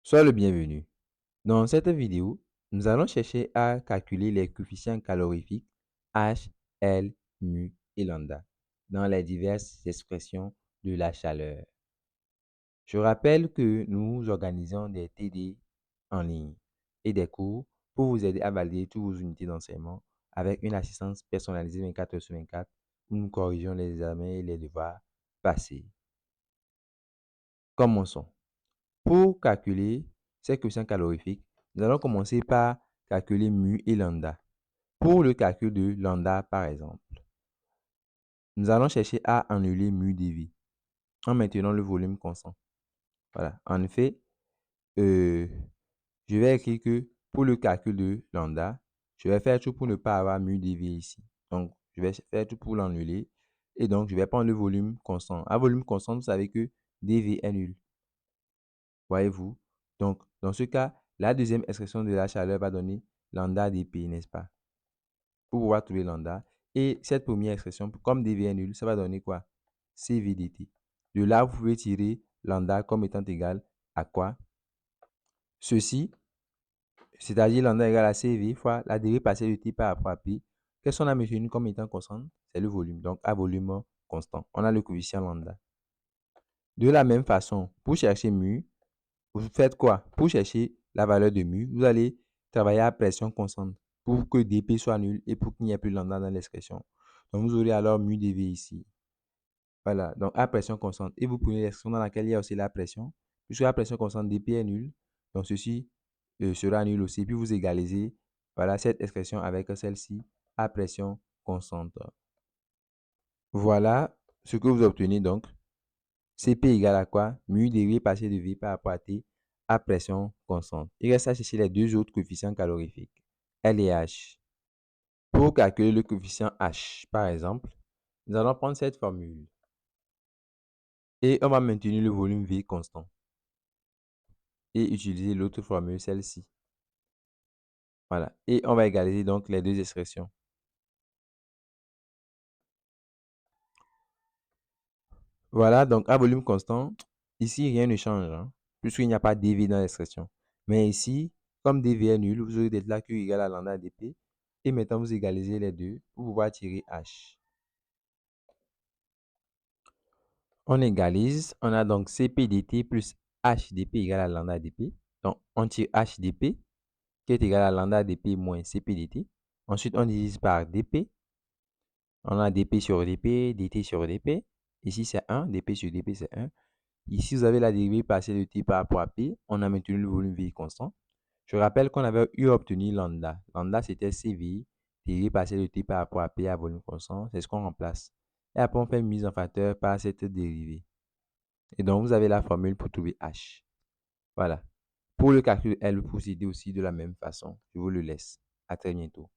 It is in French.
Sois le bienvenu. Dans cette vidéo, nous allons chercher à calculer les coefficients calorifiques H, L, mu et lambda dans les diverses expressions de la chaleur. Je rappelle que nous organisons des TD en ligne et des cours pour vous aider à valider toutes vos unités d'enseignement avec une assistance personnalisée 24 heures sur 24 où nous corrigeons les examens et les devoirs passés. Commençons. Pour calculer ces coefficients calorifiques, nous allons commencer par calculer mu et lambda. Pour le calcul de lambda, par exemple, nous allons chercher à annuler mu dV en maintenant le volume constant. Voilà. En effet, je vais écrire que pour le calcul de lambda, je vais faire tout pour ne pas avoir mu dV ici. Donc, je vais faire tout pour l'annuler. Et donc, je vais prendre le volume constant. À volume constant, vous savez que dV est nul. Voyez-vous? Donc, dans ce cas, la deuxième expression de la chaleur va donner lambda dP, n'est-ce pas? Pour pouvoir trouver lambda. Et cette première expression, comme dV est nul, ça va donner quoi? CV dt. De là, vous pouvez tirer lambda comme étant égal à quoi? Ceci, c'est-à-dire lambda égale à CV fois la dérivée partielle de T par rapport à P. Qu'est-ce qu'on a maintenu comme étant constante? C'est le volume. Donc, à volume constant. On a le coefficient lambda. De la même façon, pour chercher mu, vous faites quoi? Pour chercher la valeur de mu, vous allez travailler à pression constante pour que dP soit nul et pour qu'il n'y ait plus lambda dans l'expression. Donc, vous aurez alors mu dV ici. Voilà, donc à pression constante. Et vous prenez l'expression dans laquelle il y a aussi la pression. Puisque la pression constante dP est nulle, donc ceci sera nul aussi. Puis vous égalisez voilà, cette expression avec celle-ci à pression constante. Voilà ce que vous obtenez donc. Cp égale à quoi? Mu dérivée partielle de V par rapport à T à pression constante. Il reste à chercher les deux autres coefficients calorifiques, L et H. Pour calculer le coefficient H, par exemple, nous allons prendre cette formule et on va maintenir le volume V constant et utiliser l'autre formule, celle-ci. Voilà. Et on va égaliser donc les deux expressions. Voilà, donc à volume constant, ici rien ne change, hein, puisqu'il n'y a pas dV dans l'expression. Mais ici, comme dV est nul, vous aurez delta Q égale à lambda dP. Et maintenant, vous égalisez les deux pour pouvoir tirer H. On égalise, on a donc Cp dt plus H dP égale à lambda dP. Donc, on tire H dP qui est égal à lambda dP moins Cp dt. Ensuite, on divise par dP. On a dP sur dP, dt sur dP. Ici, c'est 1, dP sur dP, c'est 1. Ici, vous avez la dérivée partielle de T par rapport à P. On a maintenu le volume V constant. Je rappelle qu'on avait eu obtenu lambda. Lambda, c'était CV, dérivée partielle de T par rapport à P à volume constant. C'est ce qu'on remplace. Et après, on fait une mise en facteur par cette dérivée. Et donc, vous avez la formule pour trouver H. Voilà. Pour le calcul L, vous procédez aussi de la même façon. Je vous le laisse. À très bientôt.